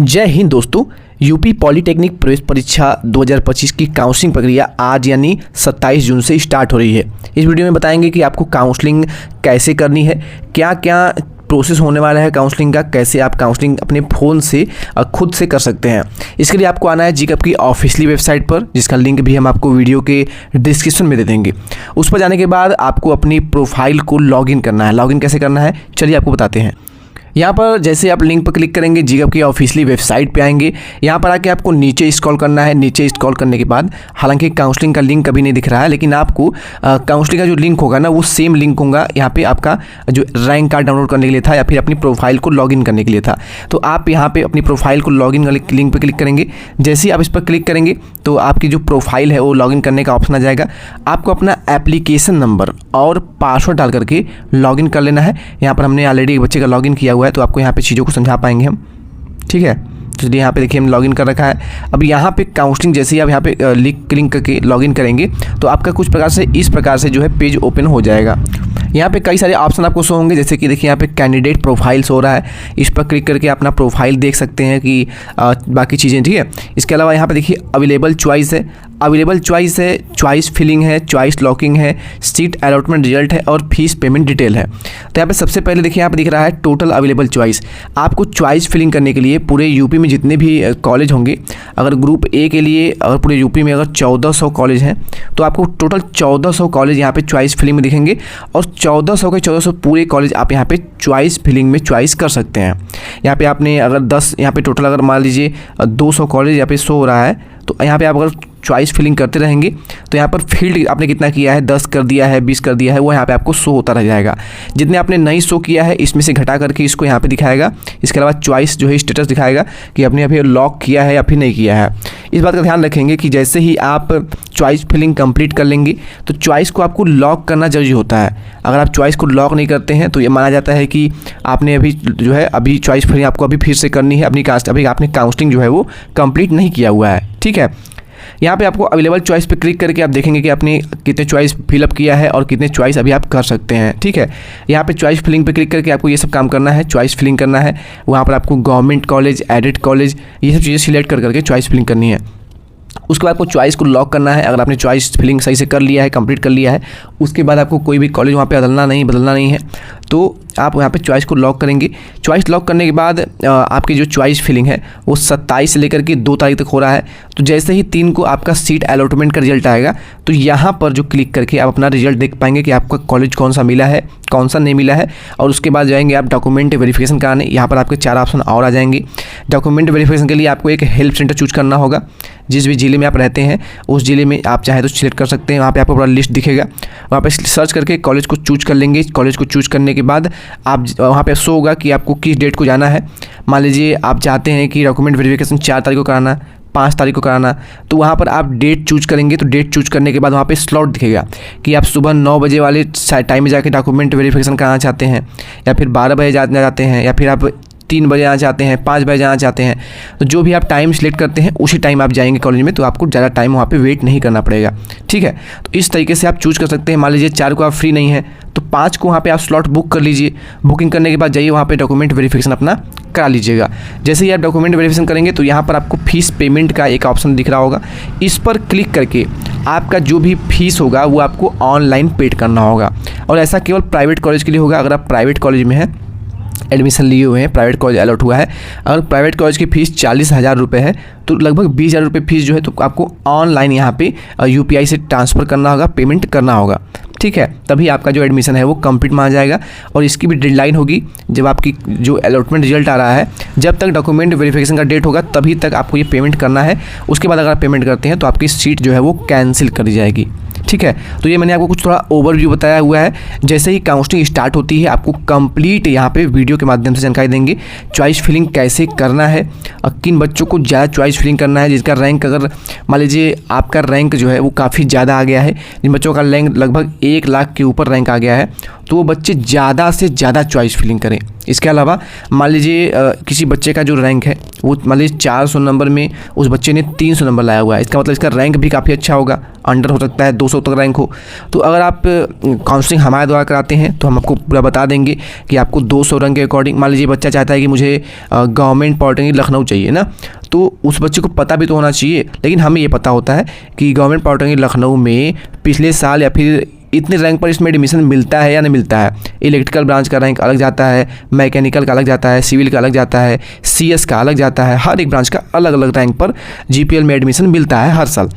जय हिंद दोस्तों। UP polytechnic प्रवेश परीक्षा 2025 की काउंसलिंग प्रक्रिया आज यानी 27 जून से स्टार्ट हो रही है। इस वीडियो में बताएंगे कि आपको काउंसलिंग कैसे करनी है, क्या क्या प्रोसेस होने वाला है काउंसलिंग का, कैसे आप काउंसलिंग अपने फ़ोन से खुद से कर सकते हैं। इसके लिए आपको आना है जीकैप की ऑफिशियली वेबसाइट पर, जिसका लिंक भी हम आपको वीडियो के डिस्क्रिप्शन में दे देंगे। उस पर जाने के बाद आपको अपनी प्रोफाइल को लॉगिन करना है। लॉगिन कैसे करना है चलिए आपको बताते हैं। यहाँ पर जैसे आप लिंक पर क्लिक करेंगे जीकैप की ऑफिशियली वेबसाइट पे आएंगे। यहाँ पर आके आपको नीचे स्क्रॉल करना है। नीचे स्क्रॉल करने के बाद हालांकि काउंसलिंग का लिंक कभी नहीं दिख रहा है, लेकिन आपको काउंसलिंग का जो लिंक होगा ना वो सेम लिंक होगा यहाँ पे आपका जो रैंक कार्ड डाउनलोड करने के लिए था या फिर अपनी प्रोफाइल को लॉगिन करने के लिए था। तो आप यहाँ पे अपनी प्रोफाइल को लॉगिन लिंक पर क्लिक करेंगे। जैसे ही आप इस पर क्लिक करेंगे तो आपकी जो प्रोफाइल है वो लॉगिन करने का ऑप्शन आ जाएगा। आपको अपना एप्लीकेशन नंबर और पासवर्ड डाल करके लॉगिन कर लेना है। यहाँ पर हमने ऑलरेडी एक बच्चे का लॉगिन किया हुआ है, तो आपको यहाँ पे चीज़ों को समझा पाएंगे हम, ठीक है। तो यहाँ पे देखिए हम लॉगिन कर रखा है। अब यहाँ पे काउंसलिंग जैसे ही आप यहाँ पे क्लिक करके लॉगिन करेंगे तो आपका कुछ प्रकार से इस प्रकार से जो है पेज ओपन हो जाएगा। यहाँ पे कई सारे ऑप्शन आपको शो होंगे, जैसे कि देखिए यहाँ पे कैंडिडेट प्रोफाइल्स हो रहा है। इस पर क्लिक करके अपना प्रोफाइल देख सकते हैं कि बाकी चीज़ें, ठीक है। इसके अलावा यहाँ पे देखिए अवेलेबल चॉइस है, अवेलेबल चॉइस है, चॉइस फिलिंग है, चॉइस लॉकिंग है, सीट अलॉटमेंट रिजल्ट है और फीस पेमेंट डिटेल है। तो यहाँ पे सबसे पहले देखिए यहाँ पे दिख रहा है टोटल अवेलेबल चॉइस। आपको चॉइस फिलिंग करने के लिए पूरे यूपी में जितने भी कॉलेज होंगे, अगर ग्रुप ए के लिए अगर पूरे यूपी में अगर 1400 कॉलेज हैं तो आपको टोटल 1400 कॉलेज यहाँ पे चॉइस फिलिंग में दिखेंगे और 1400 के 1400 पूरे कॉलेज आप यहाँ पे चॉइस फिलिंग में चॉइस कर सकते हैं। यहाँ पे आपने अगर 10 यहाँ पे टोटल अगर मान लीजिए 200 कॉलेज यहाँ पे शो हो रहा है, तो यहाँ पे आप अगर चॉइस फिलिंग करते रहेंगे तो यहाँ पर फील्ड आपने कितना किया है, 10 कर दिया है, 20 कर दिया है, वो यहाँ पे आपको शो होता रह जाएगा। जितने आपने नहीं शो किया है इसमें से घटा करके इसको यहाँ पे दिखाएगा। इसके अलावा चॉइस जो है स्टेटस दिखाएगा कि आपने अभी लॉक किया है या फिर नहीं किया है। इस बात का ध्यान रखेंगे कि जैसे ही आप चॉइस फिलिंग कंप्लीट कर लेंगे तो चॉइस को आपको लॉक करना जरूरी होता है। अगर आप चॉइस को लॉक नहीं करते हैं तो ये माना जाता है कि आपने अभी जो है अभी चॉइस फिलिंग आपको अभी फिर से करनी है, अभी आपने काउंसलिंग जो है वो कंप्लीट नहीं किया हुआ है, ठीक है। यहाँ पे आपको अवेलेबल चॉइस पे क्लिक करके आप देखेंगे कि आपने कितने चॉइस फिलअप किया है और कितने चॉइस अभी आप कर सकते हैं, ठीक है। यहाँ पे चॉइस फिलिंग पे क्लिक करके आपको ये सब काम करना है, चॉइस फिलिंग करना है। वहाँ पर आपको गवर्नमेंट कॉलेज, एडेड कॉलेज, ये सब चीज़ें सिलेक्ट कर करके चॉइस फिलिंग करनी है। उसके बाद आपको चॉइस को लॉक करना है। अगर आपने चॉइस फिलिंग सही से कर लिया है, कंप्लीट कर लिया है, उसके बाद आपको कोई भी कॉलेज वहाँ पे बदलना नहीं है, तो आप यहाँ पे चॉइस को लॉक करेंगे। चॉइस लॉक करने के बाद आपकी जो चॉइस फिलिंग है वो 27 से लेकर के 2 तारीख तक हो रहा है। तो जैसे ही 3 को आपका सीट अलॉटमेंट का रिजल्ट आएगा तो यहाँ पर जो क्लिक करके आप अपना रिजल्ट देख पाएंगे कि आपका कॉलेज कौन सा मिला है, कौन सा नहीं मिला है। और उसके बाद जाएंगे आप डॉक्यूमेंट वेरिफिकेशन कराने। यहाँ पर आपके 4 ऑप्शन और आ जाएंगे। डॉक्यूमेंट वेरिफिकेशन के लिए आपको एक हेल्प सेंटर चूज करना होगा। जिस भी ज़िले में आप रहते हैं उस ज़िले में आप चाहे तो सिलेक्ट कर सकते हैं। वहाँ पे आपको पूरा लिस्ट दिखेगा, वहाँ पे सर्च करके कॉलेज को चूज कर लेंगे। कॉलेज को चूज करने के बाद आप वहाँ पे शो होगा कि आपको किस डेट को जाना है। मान लीजिए आप चाहते हैं कि डॉक्यूमेंट वेरिफिकेशन 4 तारीख को कराना, 5 तारीख को कराना, तो वहाँ पर आप डेट चूज करेंगे। तो डेट चूज करने के बाद वहाँ पे स्लॉट दिखेगा कि आप सुबह 9 बजे वाले टाइम में जाके डॉक्यूमेंट वेरिफिकेशन कराना चाहते हैं, या फिर 12 बजे जाना चाहते हैं, या फिर आप 3 बजे आना चाहते हैं, 5 बजे जाना चाहते हैं। तो जो भी आप टाइम सिलेक्ट करते हैं उसी टाइम आप जाएंगे कॉलेज में, तो आपको ज़्यादा टाइम वहाँ पे वेट नहीं करना पड़ेगा, ठीक है। तो इस तरीके से आप चूज कर सकते हैं। मान लीजिए 4 को आप फ्री नहीं है तो 5 को वहाँ पे आप स्लॉट बुक कर लीजिए। बुकिंग करने के बाद जाइए वहाँ पे डॉक्यूमेंट वेरिफिकेशन अपना करा लीजिएगा। जैसे ही आप डॉक्यूमेंट वेरिफिकेशन करेंगे तो यहाँ पर आपको फीस पेमेंट का एक ऑप्शन दिख रहा होगा। इस पर क्लिक करके आपका जो भी फीस होगा वो आपको ऑनलाइन पेड करना होगा। और ऐसा केवल प्राइवेट कॉलेज के लिए होगा। अगर आप प्राइवेट कॉलेज में हैं, एडमिशन लिए हुए हैं, प्राइवेट कॉलेज अलॉट हुआ है, अगर प्राइवेट कॉलेज की फ़ीस 40,000 रुपये है तो लगभग 20,000 रुपये फीस जो है तो आपको ऑनलाइन यहाँ पे UPI से ट्रांसफ़र करना होगा, पेमेंट करना होगा, ठीक है। तभी आपका जो एडमिशन है वो कंप्लीट माना जाएगा। और इसकी भी डेडलाइन होगी जब आपकी जो अलॉटमेंट रिजल्ट आ रहा है, जब तक डॉक्यूमेंट वेरिफिकेशन का डेट होगा तभी तक आपको ये पेमेंट करना है। उसके बाद अगर आप पेमेंट करते हैं तो आपकी सीट जो है वो कैंसिल कर दी जाएगी, ठीक है। तो ये मैंने आपको कुछ थोड़ा ओवरव्यू बताया हुआ है। जैसे ही काउंसलिंग स्टार्ट होती है आपको कंप्लीट यहाँ पे वीडियो के माध्यम से जानकारी देंगे। चॉइस फिलिंग कैसे करना है, किन बच्चों को ज़्यादा चॉइस फिलिंग करना है, जिसका रैंक अगर मान लीजिए आपका रैंक जो है वो काफ़ी ज़्यादा आ गया है, जिन बच्चों का रैंक लगभग 1 लाख के ऊपर रैंक आ गया है, तो वो बच्चे ज़्यादा से ज़्यादा चॉइस फिलिंग करें। इसके अलावा मान लीजिए किसी बच्चे का जो रैंक है वो मान लीजिए 400 नंबर में उस बच्चे ने 300 नंबर लाया हुआ है, इसका मतलब इसका रैंक भी काफ़ी अच्छा होगा। अंडर हो सकता है 200 तक रैंक हो। तो अगर आप काउंसलिंग हमारे द्वारा कराते हैं तो हम आपको पूरा बता देंगे कि आपको 200 रैंक के अकॉर्डिंग, मान लीजिए बच्चा चाहता है कि मुझे गवर्नमेंट पॉलिटेक्निक लखनऊ चाहिए ना, तो उस बच्चे को पता भी तो होना चाहिए, लेकिन हमें ये पता होता है कि गवर्नमेंट पॉलिटेक्निक लखनऊ में पिछले साल या फिर इतने रैंक पर इसमें एडमिशन मिलता है या नहीं मिलता है। इलेक्ट्रिकल ब्रांच का रैंक अलग जाता है, मैकेनिकल का अलग जाता है, सिविल का अलग जाता है, CS का अलग जाता है, हर एक ब्रांच का अलग अलग रैंक पर GPL में एडमिशन मिलता है हर साल।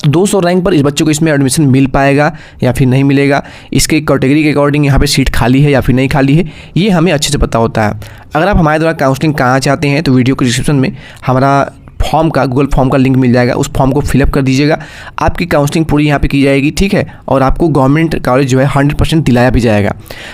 200 रैंक पर इस बच्चे को इसमें एडमिशन मिल पाएगा या फिर नहीं मिलेगा, इसके कैटेगरी के अकॉर्डिंग यहाँ पे सीट खाली है या फिर नहीं खाली है, ये हमें अच्छे से पता होता है। अगर आप हमारे द्वारा काउंसलिंग कहाँ चाहते हैं तो वीडियो के डिस्क्रिप्शन में हमारा फॉर्म का, गूगल फॉर्म का लिंक मिल जाएगा, उस फॉर्म को फिलअप कर दीजिएगा। आपकी काउंसलिंग पूरी यहाँ पे की जाएगी, ठीक है, और आपको गवर्नमेंट कॉलेज जो है 100% दिलाया भी जाएगा।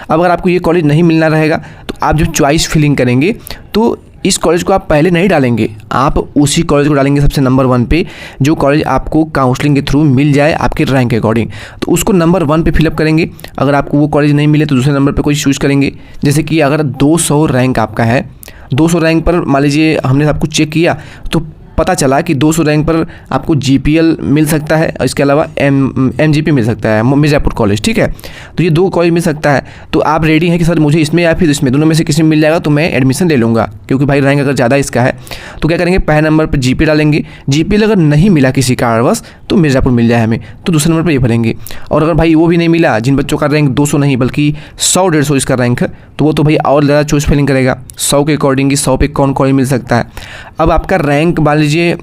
अब अगर आपको ये कॉलेज नहीं मिलना रहेगा तो आप जो चॉइस फिलिंग करेंगे तो इस कॉलेज को आप पहले नहीं डालेंगे, आप उसी कॉलेज को डालेंगे सबसे नंबर 1 पे, जो कॉलेज आपको काउंसलिंग के थ्रू मिल जाए आपके रैंक के अकॉर्डिंग, तो उसको नंबर 1 पे फिलअप करेंगे। अगर आपको वो कॉलेज नहीं मिले तो दूसरे नंबर पे कोई चूज़ करेंगे। जैसे कि अगर 200 रैंक आपका है, 200 रैंक पर मान लीजिए हमने आपको चेक किया तो पता चला कि 200 रैंक पर आपको GPL मिल सकता है, इसके अलावा MGP मिल सकता है, मिर्ज़ापुर कॉलेज, ठीक है। तो ये 2 कॉलेज मिल सकता है, तो आप रेडी हैं कि सर मुझे इसमें या फिर इसमें, दोनों में से किसी में मिल जाएगा तो मैं एडमिशन ले लूँगा, क्योंकि भाई रैंक अगर ज़्यादा इसका है। तो क्या करेंगे, पहले नंबर पर GPL डालेंगे, GPL अगर नहीं मिला किसी कारणवश तो मिर्ज़ापुर मिल जाए हमें, तो दूसरे नंबर पर ये भरेंगे। और अगर भाई वो भी नहीं मिला, जिन बच्चों का रैंक 200 नहीं बल्कि 100-150 इसका रैंक है, तो वो तो भाई और ज़्यादा चॉइस फिलिंग करेगा 100 के अकॉर्डिंग, 100 पे कौन कॉलेज मिल सकता है। अब आपका रैंक मान लीजिए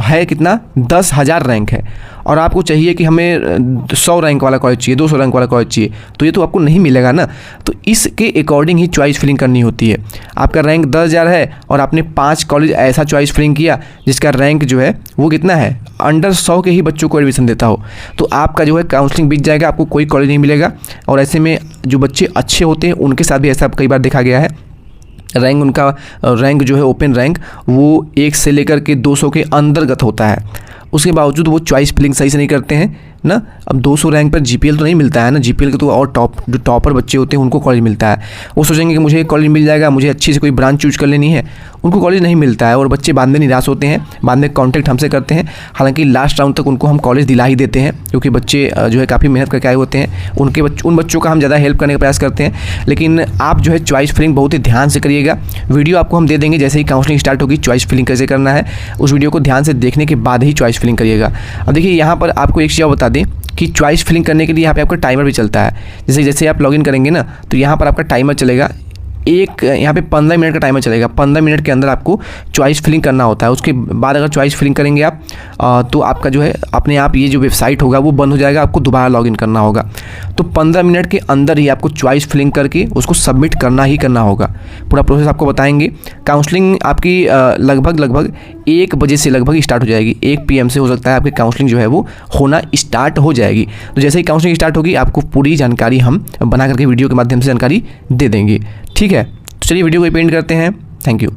है कितना, 10,000 रैंक है, और आपको चाहिए कि हमें 100 रैंक वाला कॉलेज चाहिए, 200 रैंक वाला कॉलेज चाहिए, तो ये तो आपको नहीं मिलेगा ना। तो इसके अकॉर्डिंग ही चॉइस फिलिंग करनी होती है। आपका रैंक 10,000 है और आपने 5 कॉलेज ऐसा चॉइस फिलिंग किया जिसका रैंक जो है वो कितना है, अंडर 100 के ही बच्चों को एडमिशन देता हो, तो आपका जो है काउंसलिंग बीत जाएगा, आपको कोई कॉलेज नहीं मिलेगा। और ऐसे में जो बच्चे अच्छे होते हैं उनके साथ भी ऐसा कई बार देखा गया है, रैंक उनका रैंक जो है ओपन रैंक वो 1 से लेकर के 200 के अंतर्गत होता है, उसके बावजूद वो चॉइस फिलिंग सही से नहीं करते हैं ना। अब 200 रैंक पर GPL तो नहीं मिलता है ना, GPL के तो और जो टॉपर बच्चे होते हैं उनको कॉलेज मिलता है। वो सोचेंगे कि मुझे कॉलेज मिल जाएगा, मुझे अच्छी से कोई ब्रांच चूज कर लेनी है, उनको कॉलेज नहीं मिलता है और बच्चे बाद में निराश होते हैं, बाद में कॉन्टैक्ट हमसे करते हैं। हालांकि लास्ट राउंड तक उनको हम कॉलेज दिला ही देते हैं, क्योंकि बच्चे जो है काफ़ी मेहनत करके आए होते हैं, उन बच्चों का हम ज़्यादा हेल्प करने का प्रयास करते हैं। लेकिन आप जो है चॉइस फिलिंग बहुत ही ध्यान से करिएगा। वीडियो आपको हम दे देंगे, जैसे ही काउंसलिंग स्टार्ट होगी चॉइस फिलिंग कैसे करना है उस वीडियो को ध्यान से देखने के बाद ही चॉइस फिलिंग करिएगा। अब देखिए यहाँ पर आपको एक चीज़ बता दें कि चॉइस फिलिंग करने के लिए यहाँ पे आपका टाइमर भी चलता है। जैसे आप लॉगिन करेंगे ना तो यहाँ पर आपका टाइमर चलेगा, यहाँ पे 15 मिनट का टाइमर चलेगा। 15 मिनट के अंदर आपको चॉइस फिलिंग करना होता है। उसके बाद अगर चॉइस फिलिंग करेंगे आप तो आपका जो है अपने आप ये जो वेबसाइट होगा वो बंद हो जाएगा, आपको दोबारा लॉगिन करना होगा। तो 15 मिनट के अंदर ही आपको चॉइस फिलिंग करके उसको सबमिट करना ही करना होगा। पूरा प्रोसेस आपको बताएंगे। काउंसलिंग आपकी लगभग 1 बजे से लगभग स्टार्ट हो जाएगी, 1 PM से हो सकता है आपकी काउंसलिंग जो है वो होना स्टार्ट हो जाएगी। तो जैसे ही काउंसलिंग स्टार्ट होगी आपको पूरी जानकारी हम बना करके वीडियो के माध्यम से जानकारी दे देंगे, ठीक है। तो चलिए वीडियो को पेंट करते हैं। Thank you.